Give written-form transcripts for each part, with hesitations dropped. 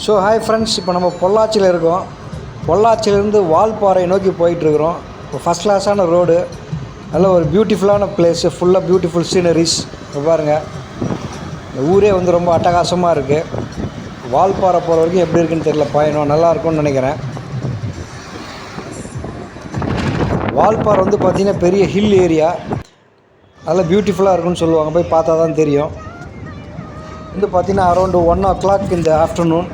So hi friends, இப்போ நம்ம பொள்ளாச்சியில் இருக்கோம். பொள்ளாச்சியிலேருந்து வால்பாறை நோக்கி போயிட்டுருக்குறோம். இப்போ ஃபஸ்ட் கிளாஸான ரோடு, நல்ல ஒரு பியூட்டிஃபுல்லான பிளேஸு, ஃபுல்லாக பியூட்டிஃபுல் சீனரிஸ். இப்போ பாருங்கள், இந்த ஊரே வந்து ரொம்ப அட்டகாசமாக இருக்குது. வால்பாறை போகிற வரைக்கும் எப்படி இருக்குன்னு தெரியல, பயணம் நல்லாயிருக்கும்னு நினைக்கிறேன். வால்பாறை வந்து பார்த்திங்கன்னா பெரிய ஹில் ஏரியா, நல்லா பியூட்டிஃபுல்லாக இருக்குன்னு சொல்லுவாங்க. போய் பார்த்தா தான் தெரியும். வந்து பார்த்திங்கன்னா அரௌண்டு 1 o'clock இந்த ஆஃப்டர்நூன்.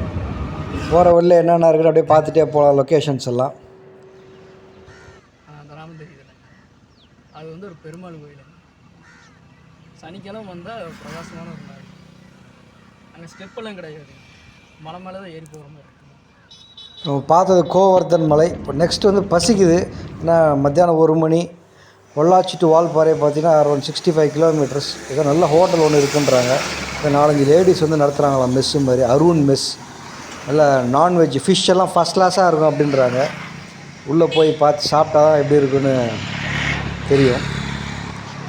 போகிற வழியில் என்னென்ன இருக்குது அப்படியே பார்த்துட்டே போகலாம். லொக்கேஷன்ஸ் எல்லாம் கிராமம் தெரியுதுல்ல, அது வந்து ஒரு பெருமாள் கோயில். சனிக்கிழமை வந்தால் பிரகாசமான ஒரு நாள். அங்கே ஸ்டெப்பெல்லாம் கிடையாது, மலை மேலே தான் ஏறி போகிற மாதிரி இருக்குது. நம்ம பார்த்தது கோவர்தன் மலை. இப்போ நெக்ஸ்ட் வந்து பசிக்குது. ஏன்னா மத்தியானம் 1 மணி. பொள்ளாச்சி டு வால்பாறை பார்த்தீங்கன்னா அரௌண்ட் 65 kilometers. ஏதோ நல்ல ஹோட்டல் ஒன்று இருக்குன்றாங்க. இப்போ 4-5 லேடிஸ் வந்து நடத்துகிறாங்களாம், மெஸ்ஸு மாதிரி, அருண் மெஸ். நல்லா நான்வெஜ், ஃபிஷ் எல்லாம் ஃபஸ்ட் கிளாஸாக இருக்கும் அப்படின்றாங்க. உள்ளே போய் பார்த்து சாப்பிட்டா தான் எப்படி இருக்குன்னு தெரியும்.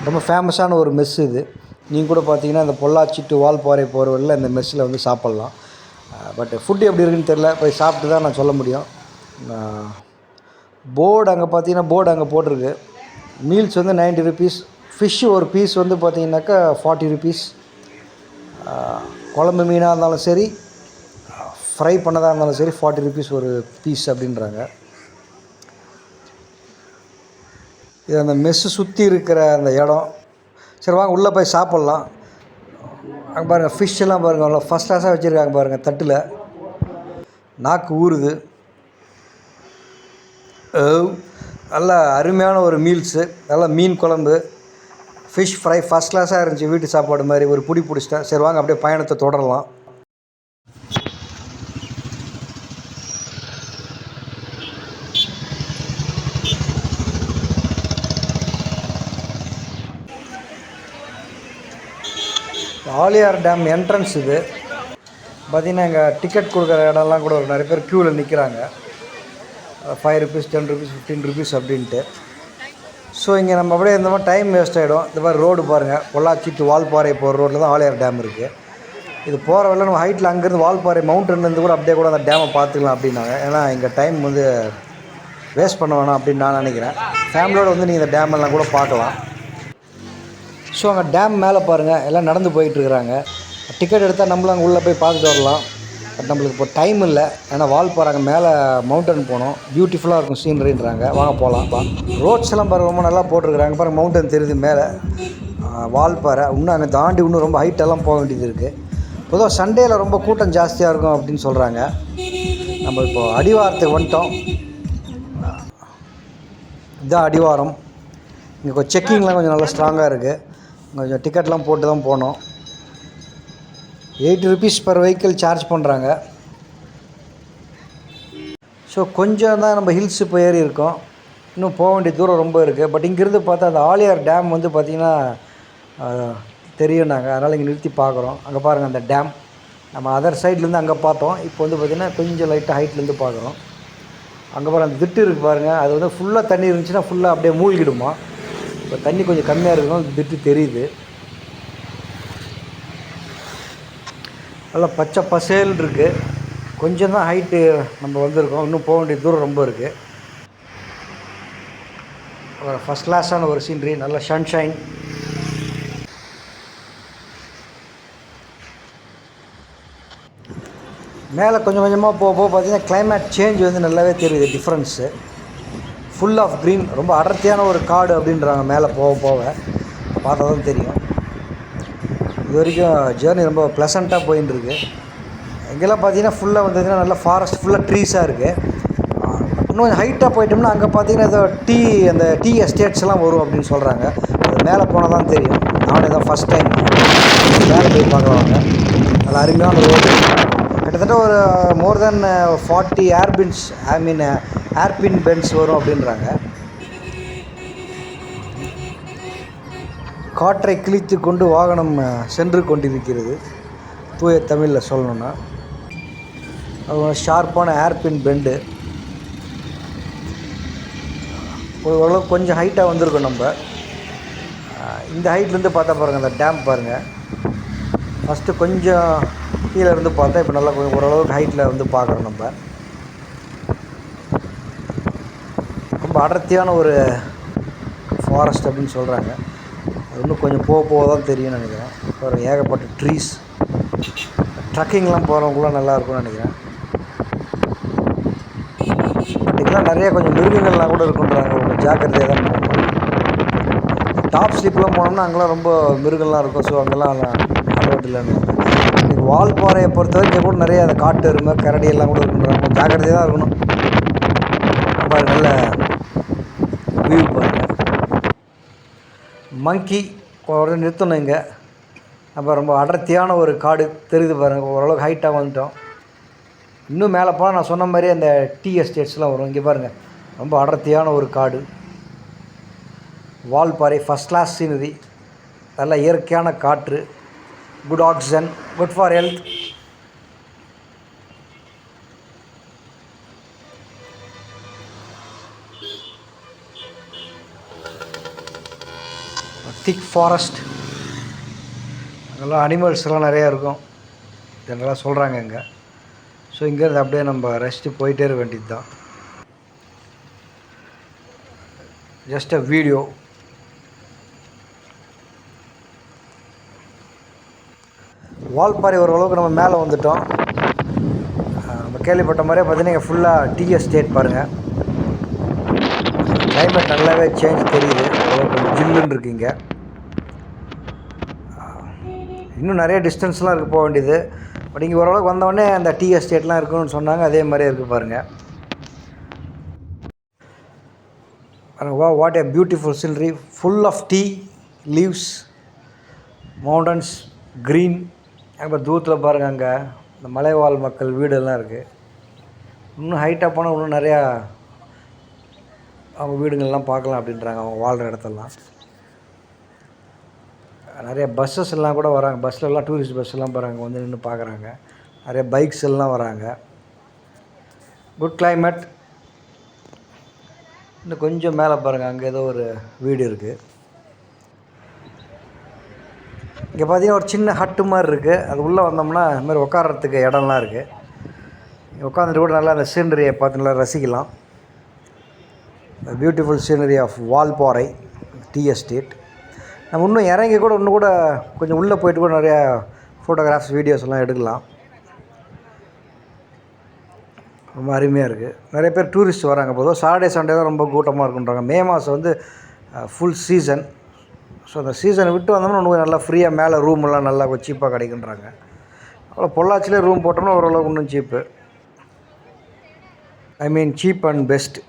ரொம்ப ஃபேமஸான ஒரு மெஸ் இது. நீங்கள் கூட பார்த்தீங்கன்னா இந்த பொள்ளாச்சி டு வால்பாறை போகிற வழியில் இந்த மெஸ்ஸில் வந்து சாப்பிட்லாம். பட் ஃபுட்டு எப்படி இருக்குன்னு தெரில, போய் சாப்பிட்டு தான் நான் சொல்ல முடியும். போர்டு அங்கே பார்த்தீங்கன்னா போர்டு அங்கே போட்டிருக்கு. மீல்ஸ் வந்து 90 rupees. ஃபிஷ்ஷு ஒரு பீஸ் வந்து பார்த்தீங்கன்னாக்கா 40 rupees. குழம்பு மீனாக இருந்தாலும் சரி, ஃப்ரை பண்ணதாக இருந்தாலும் சரி 40 rupees ஒரு பீஸ் அப்படின்றாங்க. இது அந்த மெஸ்ஸு சுற்றி இருக்கிற அந்த இடம். சரி வாங்க உள்ளே போய் சாப்பிட்லாம். அங்கே பாருங்கள், ஃபிஷ் எல்லாம் பாருங்கள், அவ்வளோ ஃபஸ்ட் கிளாஸாக வச்சுருக்காங்க பாருங்கள். தட்டில் நாக்கு ஊறுது. நல்ல அருமையான ஒரு மீல்ஸு, நல்லா மீன் குழம்பு, ஃபிஷ் ஃப்ரை ஃபஸ்ட் கிளாஸாக இருந்துச்சு. வீட்டு சாப்பாடு மாதிரி ஒரு புடி பிடிச்சிட்டேன். சரி வாங்க அப்படியே பயணத்தை தொடரலாம். ஆலியார் டேம் என்ட்ரன்ஸ் இது. பார்த்திங்கன்னா இங்கே டிக்கெட் கொடுக்குற இடம்லாம் கூட நிறைய பேர் க்யூவில் நிற்கிறாங்க. 5 rupees, 10 rupees, 15 rupees அப்படின்ட்டு. ஸோ இங்கே நம்ம அப்படியே இந்த மாதிரி டைம் வேஸ்ட் ஆகிடும். இந்த மாதிரி ரோடு பாருங்கள், பொள்ளாச்சி டு வால்பாறை போகிற ரோட்டில் தான் ஆலியார் டேம் இருக்குது. இது போகிற வழியில் நம்ம ஹைட்டில் அங்கேருந்து வால்பாறை மவுண்டன்லேருந்து கூட அப்படியே கூட அந்த டேமை பார்த்துக்கலாம் அப்படின்னாங்க. ஏன்னா இங்கே டைம் வந்து வேஸ்ட் பண்ண வேணாம் அப்படின்னு நான் நினைக்கிறேன். ஃபேமிலியோடு வந்து நீங்கள் இந்த டேமெல்லாம் கூட பார்க்கலாம். ஸோ அங்கே டேம் மேலே பாருங்கள், எல்லாம் நடந்து போயிட்டுருக்குறாங்க. டிக்கெட் எடுத்தால் நம்மளும் அங்கே உள்ளே போய் பார்த்துட்டு வரலாம். பட் நம்மளுக்கு இப்போ டைம் இல்லை. ஏன்னா வால்பாறை அங்கே மேலே மவுண்டன் போகணும். பியூட்டிஃபுல்லாக இருக்கும் சீனரின்றாங்க. வாங்க போகலாம். ரோட்ஸ் எல்லாம் பாருங்கள், ரொம்ப நல்லா போட்டிருக்குறாங்க. பாருங்கள், மவுண்டன் தெரியுது மேலே வால்பாறை. இன்னும் அங்கே தாண்டி இன்னும் ரொம்ப ஹைட்டெல்லாம் போக வேண்டியது இருக்குது. பொதுவாக சண்டேயில் ரொம்ப கூட்டம் ஜாஸ்தியாக இருக்கும் அப்படின்னு சொல்கிறாங்க. நம்ம இப்போது அடிவாரத்துக்கு வந்துட்டோம். இதுதான் அடிவாரம். இங்கே கொஞ்சம் செக்கிங்லாம் கொஞ்சம் நல்லா ஸ்ட்ராங்காக இருக்குது. கொஞ்சம் டிக்கெட்லாம் போட்டு தான் போனோம். 80 rupees per vehicle சார்ஜ் பண்ணுறாங்க. ஸோ கொஞ்சம் தான் நம்ம ஹில்ஸ் இப்போ ஏறி இருக்கோம். இன்னும் போக வேண்டிய தூரம் ரொம்ப இருக்குது. பட் இங்கேருந்து பார்த்தா அந்த ஆலியார் டேம் வந்து பார்த்திங்கன்னா தெரியும். நாங்கள் அதனால் இங்கே நிறுத்தி பார்க்குறோம். அங்கே பாருங்கள் அந்த டேம். நம்ம அதர் சைட்லேருந்து அங்கே பார்த்தோம். இப்போ வந்து பார்த்திங்கன்னா கொஞ்சம் லைட்டாக ஹைட்லேருந்து பார்க்குறோம். அங்கே பாருங்கள் அந்த திட்டு இருக்குது பாருங்கள். அது வந்து ஃபுல்லாக தண்ணி இருந்துச்சுன்னா ஃபுல்லாக அப்படியே மூழ்கிடுமா. இப்போ தண்ணி கொஞ்சம் கம்மியாக இருக்கணும், திட்டு தெரியுது. நல்லா பச்சை பசேல் இருக்குது. கொஞ்சம் தான் ஹைட்டு நம்ம வந்திருக்கோம். இன்னும் போக வேண்டிய தூரம் ரொம்ப இருக்குது. ஒரு ஃபஸ்ட் கிளாஸான ஒரு சீனரி, நல்ல சன்ஷைன். மேலே கொஞ்சம் கொஞ்சமாக போக போக பார்த்திங்கன்னா கிளைமேட் சேஞ்ச் வந்து நல்லாவே தெரியுது, டிஃப்ரென்ஸு. ஃபுல் ஆஃப் க்ரீன், ரொம்ப அடர்த்தியான ஒரு காடு அப்படின்றாங்க. மேலே போக போக பார்த்தா தான் தெரியும். இது வரைக்கும் ஜேர்னி ரொம்ப ப்ளசண்ட்டாக போயின்னு இருக்குது. இங்கெல்லாம் பார்த்தீங்கன்னா ஃபுல்லாக வந்ததுன்னா நல்லா ஃபாரஸ்ட், ஃபுல்லாக ட்ரீஸாக இருக்குது. இன்னும் ஹைட்டாக போயிட்டோம்னா அங்கே பார்த்தீங்கன்னா ஏதோ அந்த டீ எஸ்டேட்ஸ்லாம் வரும் அப்படின்னு சொல்கிறாங்க. அது மேலே போனால் தான் தெரியும். நானே தான் ஃபஸ்ட் டைம் மேலே போய் பார்க்குறாங்க. நல்லா அருமையான ரோடு. கிட்டத்தட்ட ஒரு மோர் தென் 40 ஏர்பின் பென்ஸ் வரும் அப்படின்றாங்க. காற்றை கிழித்து கொண்டு வாகனம் சென்று கொண்டிருக்கிறது, தூய தமிழில் சொல்லணுன்னா. ஷார்ப்பான ஏர்பின் பெண்டு. ஓரளவுக்கு கொஞ்சம் ஹைட்டாக வந்திருக்கோம் நம்ம. இந்த ஹைட்லேருந்து பார்த்தா பாருங்கள், அந்த டேம் பாருங்கள். ஃபஸ்ட்டு கொஞ்சம் கீழே இருந்து பார்த்தா இப்போ நல்லா கொஞ்சம் ஓரளவுக்கு ஹைட்டில் வந்து பார்க்குறோம் நம்ம. ரொம்ப அடர்த்தியான ஒரு ஃபாரஸ்ட் அப்படின்னு சொல்கிறாங்க. அது இன்னும் கொஞ்சம் போக தான் தெரியும்னு நினைக்கிறேன். ஒரு ஏகப்பட்ட ட்ரீஸ், ட்ரக்கிங்லாம் போகிறவங்களாம் நல்லாயிருக்கும்னு நினைக்கிறேன். பட் இதெல்லாம் நிறைய கொஞ்சம் மிருகங்கள்லாம் கூட இருக்குன்றாங்க, கொஞ்சம் ஜாக்கிரதையாக தான் போகணும். டாப் ஸ்லிப்லாம் போனோம்னா அங்கெல்லாம் ரொம்ப மிருகங்கள்லாம் இருக்கும். ஸோ அங்கெல்லாம் அலோட் இல்லைன்னு. இன்றைக்கி வால்பாறையை பொறுத்த வரைக்கும் கூட நிறைய அந்த காட்டு எருமை கரடி எல்லாம் கூட இருக்குன்றாங்க. ஜாக்கிரதையாக தான் இருக்கணும். பாருங்க நல்ல வியூ பாருங்கள். மங்கி உடனே நிறுத்தணும் இங்கே. அப்போ ரொம்ப அடர்த்தியான ஒரு காடு தெரியுது பாருங்கள். ஓரளவுக்கு ஹைட்டாக வந்துட்டோம். இன்னும் மேலே போனால் நான் சொன்ன மாதிரி அந்த டீ எஸ்டேட்ஸ்லாம் வரும். இங்கே பாருங்கள் ரொம்ப அடர்த்தியான ஒரு காடு. வால்பாறை ஃபஸ்ட் கிளாஸ் சீனரி, நல்ல இயற்கையான காற்று, good oxygen, good for health. Thick forest, அங்கெல்லாம் அனிமல்ஸ்லாம் நிறையா இருக்கும் இதெல்லாம் சொல்கிறாங்க இங்கே. ஸோ இங்கேருந்து அப்படியே நம்ம ரெஸ்ட்டு போயிட்டே இருக்க வேண்டியது தான். Just a video. வால்பாறை ஓரளவுக்கு நம்ம மேலே வந்துட்டோம். நம்ம கேள்விப்பட்ட மாதிரியே பார்த்தீங்கன்னா இங்கே ஃபுல்லாக டீ எஸ்டேட் பாருங்கள். கிளைமேட் நல்லாவே சேஞ்ச் தெரியுது. கொஞ்சம் ஜில்லுன்னு இருக்குங்க. இன்னும் நிறைய டிஸ்டன்ஸ்லாம் இருக்குது போக வேண்டியது. பட் இங்கே ஓரளவுக்கு வந்தோடனே அந்த டீ எஸ்டேட்லாம் இருக்குன்னு சொன்னாங்க. அதே மாதிரியே இருக்குது பாருங்கள். Wow, what a beautiful scenery, full of tea leaves, mountains, green. அங்கே தூரத்தில் பாருங்கள் அங்கே இந்த மலைவாழ் மக்கள் வீடெல்லாம் இருக்குது. இன்னும் ஹைட்டாக போனால் இன்னும் நிறையா அவங்க வீடுங்கள்லாம் பார்க்கலாம் அப்படின்றாங்க, அவங்க வாழ்கிற இடத்தெல்லாம். நிறைய பஸ்ஸஸ் எல்லாம் கூட வராங்க. பஸ்லலாம் டூரிஸ்ட் பஸ்ஸெல்லாம் போகிறாங்க, வந்து நின்று பார்க்குறாங்க. நிறைய பைக்ஸ் எல்லாம் வராங்க. Good climate. இன்னும் கொஞ்சம் மேலே பாருங்கள், அங்கே ஏதோ ஒரு வீடு இருக்குது. இங்கே பார்த்தீங்கன்னா ஒரு சின்ன ஹட்டு மாதிரி இருக்குது. அது உள்ளே வந்தோம்னா இது மாதிரி உட்காரத்துக்கு இடம்லாம் இருக்குது. உட்காந்துட்டு கூட நல்லா அந்த சீனரியை பார்த்து நல்லா ரசிக்கலாம். Beautiful scenery of Valparai tea estate. நம்ம இன்னும் இறங்கி கூட இன்னும் கூட கொஞ்சம் உள்ளே போயிட்டு கூட நிறையா ஃபோட்டோகிராஃப்ஸ் வீடியோஸ் எல்லாம் எடுக்கலாம். ரொம்ப அருமையாக இருக்குது. நிறைய பேர் டூரிஸ்ட் வராங்க. பொதுவாக சாட்டர்டே சண்டே தான் ரொம்ப கூட்டமாக இருக்குன்றாங்க. மே மாதம் வந்து ஃபுல் சீசன். ஸோ அந்த சீசனை விட்டு வந்தோம்னா இன்னும் நல்லா ஃப்ரீயாக மேலே ரூமெல்லாம் நல்லா கொஞ்சம் சீப்பாக கிடைக்குன்றாங்க. அவ்வளோ பொள்ளாச்சிலே ரூம் போட்டோம்னா ஓரளவுக்கு இன்னும் சீப்பு. ஐ மீன் சீப் அண்ட் பெஸ்ட்.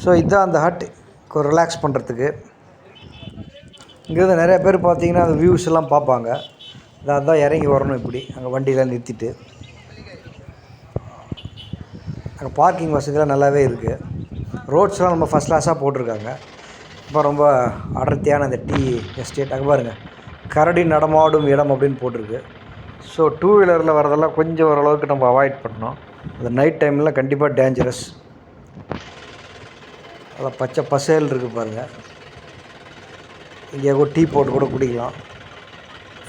ஸோ இதுதான் அந்த ஹட் ரிலாக்ஸ் பண்ணுறதுக்கு. இங்கேருந்து நிறைய பேர் பார்த்தீங்கன்னா அந்த வியூஸ் எல்லாம் பார்ப்பாங்க. அதுதான் இறங்கி வரணும் இப்படி அங்கே வண்டியெலாம் நிறுத்திட்டு. அங்கே பார்க்கிங் வசதிலாம் நல்லாவே இருக்குது. ரோட்ஸ்லாம் நம்ம ஃபஸ்ட் கிளாஸாக போட்டிருக்காங்க. இப்போ ரொம்ப அடர்த்தியான அந்த டீ எஸ்டேட். அங்கே பாருங்கள், கரடி நடமாடும் இடம் அப்படின்னு போட்டிருக்கு. ஸோ டூ வீலரில் வரதெல்லாம் கொஞ்சம் ஓரளவுக்கு நம்ம அவாய்ட் பண்ணணும். அது நைட் டைம்லாம் கண்டிப்பாக டேஞ்சரஸ். அதில் பச்சை பசேல் இருக்குது பாருங்கள். இங்கே கூட டீ போட்டு கூட குடிக்கலாம்.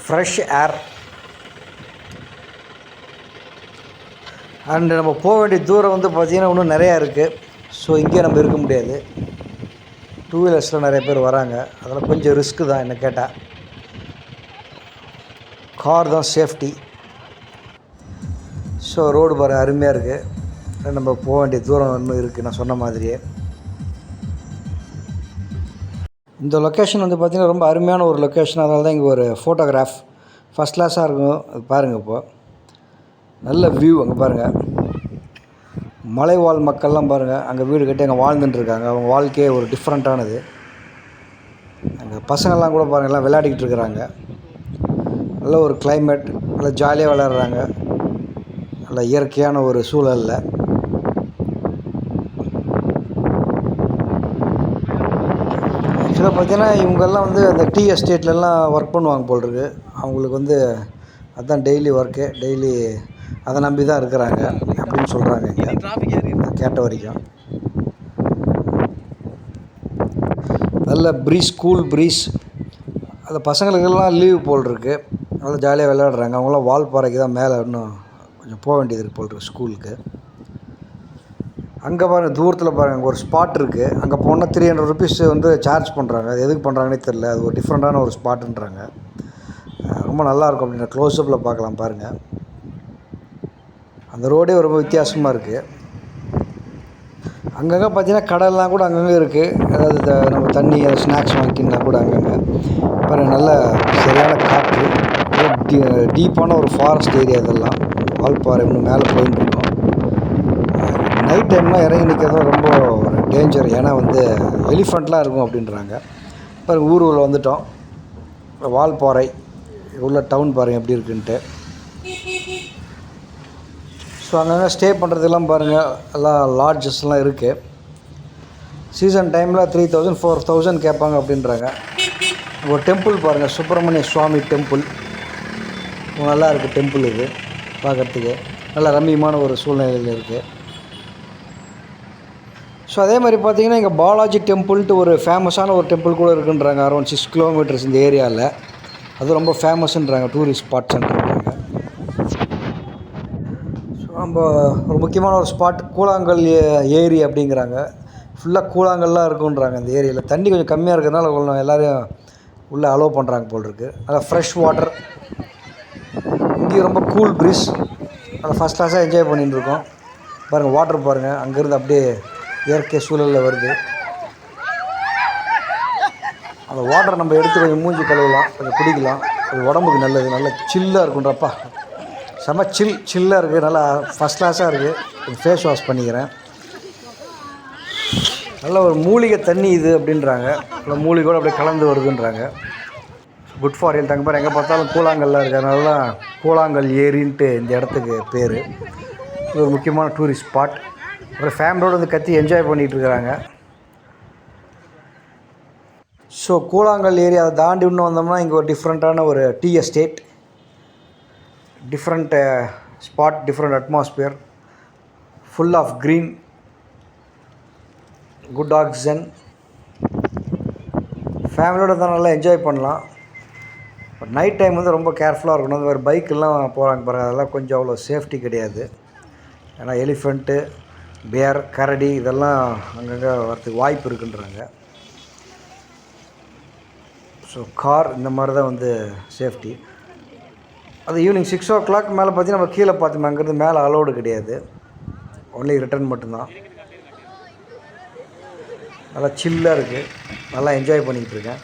Fresh air. அண்டு நம்ம போக வேண்டிய தூரம் வந்து பார்த்திங்கன்னா இன்னும் நிறையா இருக்குது. ஸோ இங்கே நம்ம இருக்க முடியாது. டூ வீலர்ஸில் நிறைய பேர் வராங்க. அதெல்லாம் கொஞ்சம் ரிஸ்க்கு தான் என்ன கேட்டால். கார் தான் சேஃப்டி. ஸோ ரோடு பாரு அருமையாக இருக்குது. நம்ம போக வேண்டிய தூரம் இன்னும் இருக்குது நான் சொன்ன மாதிரியே. இந்த லொக்கேஷன் வந்து பார்த்திங்கன்னா ரொம்ப அருமையான ஒரு லொக்கேஷன். அதனால தான் இங்கே ஒரு ஃபோட்டோகிராஃப் ஃபஸ்ட் கிளாஸாக இருக்கும். அது பாருங்கள், இப்போது நல்ல வியூ. அங்கே பாருங்கள், மலைவாழ் மக்கள்லாம் பாருங்கள் அங்கே வீடு கட்டி அங்கே வாழ்ந்துட்டுருக்காங்க. அவங்க வாழ்க்கையே ஒரு டிஃப்ரெண்ட்டானது. அங்கே பசங்கள்லாம் கூட பாருங்கள் எல்லாம் விளையாடிக்கிட்டு இருக்கிறாங்க. நல்ல ஒரு கிளைமேட், நல்லா ஜாலியாக விளையாடுறாங்க. நல்ல இயற்கையான ஒரு சூழலில். ஆக்சுவலாக பார்த்தீங்கன்னா இவங்கெல்லாம் வந்து அந்த டீ எஸ்டேட்லலாம் ஒர்க் பண்ணுவாங்க போல் இருக்கு. அவங்களுக்கு வந்து அதுதான் டெய்லி ஒர்க்கு, டெய்லி அதை நம்பி தான் இருக்கிறாங்க அப்படின்னு சொல்கிறாங்க இங்கே கேட்ட வரைக்கும். நல்ல ப்ரீஸ், கூல் ப்ரீஸ். அந்த பசங்களுக்கெல்லாம் லீவ் போல் இருக்குது, நல்லா ஜாலியாக விளையாடுறாங்க. அவங்களாம் வால்பாறைக்கு தான் மேலே இன்னும் கொஞ்சம் போக வேண்டியது இருக்குது போல் இருக்குது ஸ்கூலுக்கு. அங்கே பாருங்கள், தூரத்தில் பாருங்கள், அங்கே ஒரு ஸ்பாட் இருக்குது. அங்கே போனால் 300 ருபீஸ் வந்து சார்ஜ் பண்ணுறாங்க. அது எதுக்கு பண்ணுறாங்கன்னே தெரில. அது ஒரு டிஃப்ரெண்ட்டான ஒரு ஸ்பாட்டுன்றாங்க. ரொம்ப நல்லாயிருக்கும் அப்படின்னா க்ளோஸ்அப்பில் பார்க்கலாம் பாருங்கள். அந்த ரோடே ரொம்ப வித்தியாசமாக இருக்குது. அங்கங்கே பார்த்தீங்கன்னா கடல்லாம் கூட அங்கங்கே இருக்குது. அதாவது நம்ம தண்ணி ஸ்நாக்ஸ் வாங்கிக்கினா கூட அங்கங்கே பாருங்கள். நல்ல சரியான காற்று, டீப்பான ஒரு ஃபாரஸ்ட் ஏரியா. இதெல்லாம் வால்பாறை இன்னும் மேலே போயின்னு இருக்கோம். நைட் டைம்லாம் இறங்கி நிற்கிறதும் ரொம்ப ஒரு டேஞ்சர். ஏன்னா வந்து எலிஃபண்ட்லாம் இருக்கும் அப்படின்றாங்க. பாருங்கள், ஊருக்குள்ள வந்துட்டோம். வால்பாறை உள்ள டவுன் பாருங்கள் எப்படி இருக்குன்ட்டு. ஸோ அங்கங்கே ஸ்டே பண்ணுறதுக்கெல்லாம் பாருங்கள், எல்லாம் லாட்ஜஸ்லாம் இருக்குது. சீசன் டைமில் 3000 4000 கேட்பாங்க அப்படின்றாங்க. ஒரு டெம்பிள் பாருங்கள், சுப்பிரமணிய சுவாமி டெம்பிள். நல்லா இருக்குது டெம்பிள். இது பார்க்குறதுக்கு நல்ல ரம்மியமான ஒரு சூழ்நிலையில் இருக்குது. ஸோ அதே மாதிரி பார்த்திங்கன்னா இங்கே பாலாஜி டெம்பிள்ட்டு ஒரு ஃபேமஸான ஒரு டெம்பிள் கூட இருக்குன்றாங்க. அரௌண்ட் 6 கிலோமீட்டர்ஸ் இந்த ஏரியாவில். அது ரொம்ப ஃபேமஸ்ன்றாங்க, டூரிஸ்ட் ஸ்பாட்ஸ்ன்றாங்க. ஸோ நம்ம ஒரு முக்கியமான ஒரு ஸ்பாட் கூழாங்கல் ஏரி அப்படிங்கிறாங்க. ஃபுல்லாக கூழாங்கல்லாம் இருக்குன்றாங்க இந்த ஏரியாவில். தண்ணி கொஞ்சம் கம்மியாக இருக்கிறதுனால கொஞ்சம் எல்லோரும் உள்ளே அலோவ் பண்ணுறாங்க போல் இருக்குது. நல்லா ஃப்ரெஷ் வாட்டர். இங்கேயும் ரொம்ப கூல் ப்ரீஸ். நல்லா ஃபஸ்ட் கிளாஸாக என்ஜாய் பண்ணிட்டுருக்கோம். பாருங்கள், வாட்டர் பாருங்கள், அங்கேருந்து அப்படியே இயற்கை சூழலில் வருது. அந்த வாட்டரை நம்ம எடுத்து கொஞ்சம் மூஞ்சி கழுவலாம், கொஞ்சம் குடிக்கலாம். அது உடம்புக்கு நல்லது. நல்லா சில்லாக இருக்குன்றப்பா, செம்ம சில்லாக இருக்குது. நல்லா ஃபஸ்ட் கிளாஸாக இருக்குது. கொஞ்சம் ஃபேஸ் வாஷ் பண்ணிக்கிறேன். நல்ல ஒரு மூலிகை தண்ணி இது அப்படின்றாங்க. நல்ல மூலிகையோடு அப்படியே கலந்து வருதுன்றாங்க. Good for health. அங்கே பாரு, எங்கே பார்த்தாலும் கூழாங்கல்லாம் இருக்குது. அதனால தான் கூழாங்கல் ஏரின்ட்டு இந்த இடத்துக்கு பேர். இது ஒரு முக்கியமான டூரிஸ்ட் ஸ்பாட். ஒரு ஃபேமிலியோடு வந்து கத்தி என்ஜாய் பண்ணிகிட்ருக்குறாங்க. ஸோ கூழாங்கல் ஏரியா அதை தாண்டி இன்னும் வந்தோம்னா இங்கே ஒரு டிஃப்ரெண்ட்டான ஒரு tea estate. Different spot, different atmosphere, full of green, good oxygen. ஃபேமிலியோடு தான் நல்லா என்ஜாய் பண்ணலாம். பட் நைட் டைம் வந்து ரொம்ப கேர்ஃபுல்லாக இருக்கணும். அந்த மாதிரி பைக்கெல்லாம் போகிறாங்க பாருங்கள், அதெல்லாம் கொஞ்சம் அவ்வளோ சேஃப்டி கிடையாது. ஏன்னா எலிஃபெண்ட்டு, பேர், கரடி இதெல்லாம் அங்கங்கே வரத்துக்கு வாய்ப்பு இருக்குன்றாங்க. ஸோ கார் இந்த மாதிரி தான் வந்து சேஃப்டி. அது ஈவினிங் 6 o'clock மேலே பார்த்தீங்கன்னா நம்ம கீழே பார்த்தோம், அங்கேருந்து மேலே அலோடு கிடையாது, ஒன்லி ரிட்டர்ன் மட்டும்தான். நல்லா சில்லாக இருக்குது, நல்லா என்ஜாய் பண்ணிக்கிட்டு இருக்கேன்.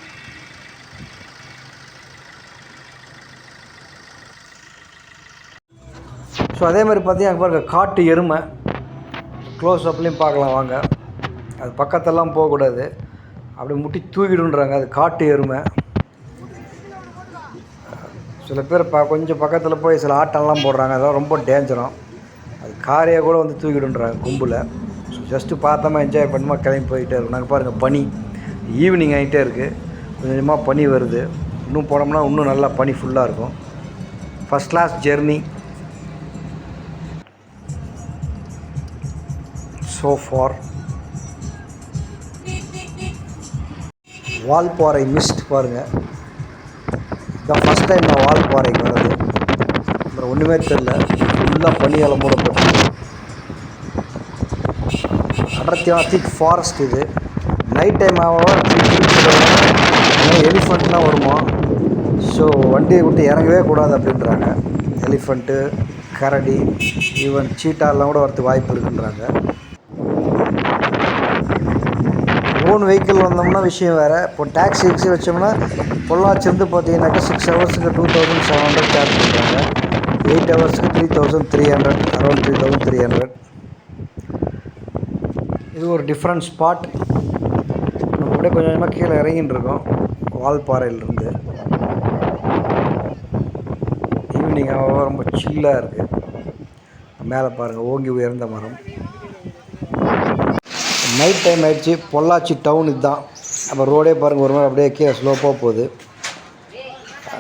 ஸோ அதே மாதிரி பார்த்தீங்கன்னா பாருங்க, காட்டு எருமை க்ளோஸ் அப்லேயும் பார்க்கலாம் வாங்க. அது பக்கத்தெல்லாம் போகக்கூடாது, அப்படி முட்டி தூக்கிடுன்றாங்க. அது காட்டு எருமை. சில பேர் கொஞ்சம் பக்கத்தில் போய் சில ஆட்டம்லாம் போடுறாங்க, அதெல்லாம் ரொம்ப டேஞ்சரும். அது காரையை கூட வந்து தூக்கிடுன்றாங்க கும்பில். ஸோ ஜஸ்ட்டு பார்த்தோமா என்ஜாய் பண்ணுமா கிளம்பி போயிட்டே இருக்கும். நாங்கள் பாருங்கள், பனி ஈவினிங் ஆகிட்டே இருக்குது, கொஞ்சம் கொஞ்சமாக பனி வருது. இன்னும் போனோம்னா இன்னும் நல்லா பனி ஃபுல்லாக இருக்கும். First class journey so far. Valparai mist பாருங்கள், இதான் ஃபஸ்ட் டைம் நான் வால்பாறைக்கு வர்றது. அப்புறம் ஒன்றுமே தெரில, ஃபுல்லாக பனியால் மூடப்பட்டு அடர்த்தியான திக் ஃபாரஸ்ட். இது நைட் டைம் ஆகும், எலிஃபண்ட்லாம் வருமா. ஸோ வண்டியை விட்டு இறங்கவே கூடாது அப்படின்றாங்க. எலிஃபண்ட்டு, கரடி, ஈவன் சீட்டாலாம் கூட வரதுக்கு வாய்ப்பு இருக்குன்றாங்க. ஓன் வெஹிக்கிள் வந்தோம்னா விஷயம் வேறு. இப்போ டாக்ஸி வச்சோம்னா பொள்ளாச்சிருந்து பார்த்தீங்கன்னாக்கா 6 ஹவர்ஸுக்கு 2700 சார்ஜ் பண்ணுறாங்க. 8 ஹவர்ஸுக்கு 3300, அரௌண்ட் 3300. இது ஒரு டிஃப்ரெண்ட் ஸ்பாட். நம்ம அப்படியே கொஞ்சம் கொஞ்சமாக கீழே இறங்கின்னு இருக்கோம் வால்பாறையிலிருந்து. ஈவினிங் ரொம்ப சில்லாக இருக்குது. மேலே பாருங்கள் ஓங்கி உயர்ந்த மரம். நைட் டைம் ஆகிடுச்சு. பொள்ளாச்சி டவுன் இதுதான். அப்போ ரோடே பாருங்கள் ஒரு மாதிரி அப்படியே கீழே ஸ்லோப்பாக போகுது.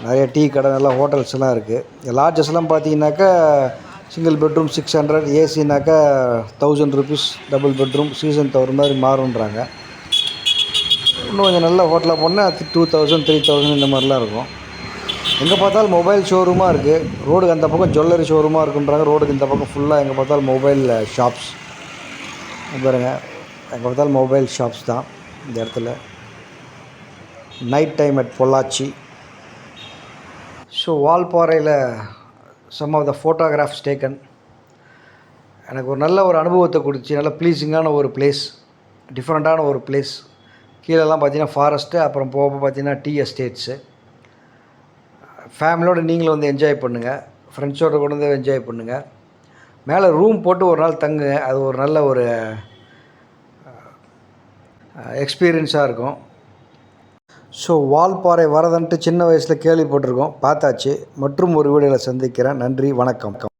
நிறைய டீ கடை, நல்லா ஹோட்டல்ஸ் எல்லாம் இருக்குது. லாட்ஜஸ்லாம் பார்த்தீங்கன்னாக்கா single bedroom 600, ஏசினாக்கா 1000 rupees, double bedroom season தவிர மாதிரி மாறுன்றாங்க. இன்னும் கொஞ்சம் நல்ல ஹோட்டலாக போனால் 2000, 3000 இந்த மாதிரிலாம் இருக்கும். எங்கே பார்த்தாலும் மொபைல் ஷோரூமாக இருக்குது. ரோடுக்கு அந்த பக்கம் ஜுவல்லரி ஷோரூமாக இருக்குன்றாங்க. ரோடுக்கு இந்த பக்கம் ஃபுல்லாக எங்கே பார்த்தாலும் மொபைல் ஷாப்ஸ் பாருங்க. எங்கே பார்த்தாலும் மொபைல் ஷாப்ஸ் தான் இந்த இடத்துல. Night time at Pollachi. So வால்பாறையில் some of the photographs taken. எனக்கு ஒரு நல்ல ஒரு அனுபவத்தை கொடுத்துச்சு. நல்ல ப்ளீஸிங்கான ஒரு பிளேஸ், டிஃப்ரெண்ட்டான ஒரு பிளேஸ். கீழெல்லாம் பார்த்தீங்கன்னா ஃபாரஸ்ட்டு, அப்புறம் போக பார்த்தீங்கன்னா டீ எஸ்டேட்ஸு. ஃபேமிலியோடு நீங்களும் வந்து என்ஜாய் பண்ணுங்கள், ஃப்ரெண்ட்ஸோடு கூட வந்து என்ஜாய் பண்ணுங்கள். மேலே ரூம் போட்டு ஒரு நாள் தங்குங்க. அது ஒரு நல்ல ஒரு எக்ஸ்பீரியன்ஸாக இருக்கும். ஸோ வால்பாறை வரதன்ட்டு சின்ன வயசில் கேள்விப்பட்டிருக்கோம், பார்த்தாச்சு. மற்றும் ஒரு வீடியோவில் சந்திக்கிறேன். நன்றி, வணக்கம்.